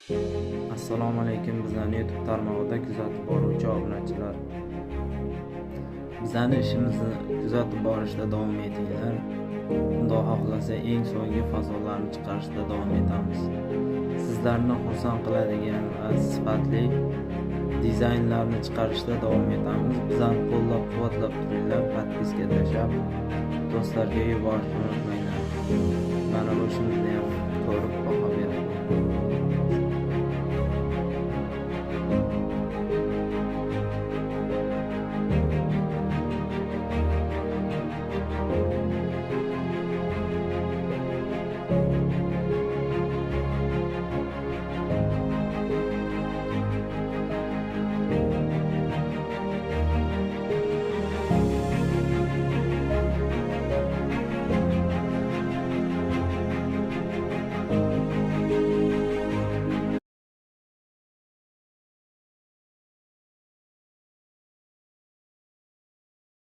Assalomu alaykum bizani YouTube tarmog'ida kuzatib boruvchi obunachilar. Bizani ishimizni kuzatib borishda davom etinglar. Xudo xohlasa eng so'nggi fasollarni chiqarishda davom etamiz. Sizlarni xursand qiladigan va sifatli dizaynlarni chiqarishda davom etamiz. Bizani qo'llab-quvvatlab turinglar, podpiska tashlab do'stlarga yuborishni unutmanglar. Mana bu ishimizni ham ko'rib baho beradi.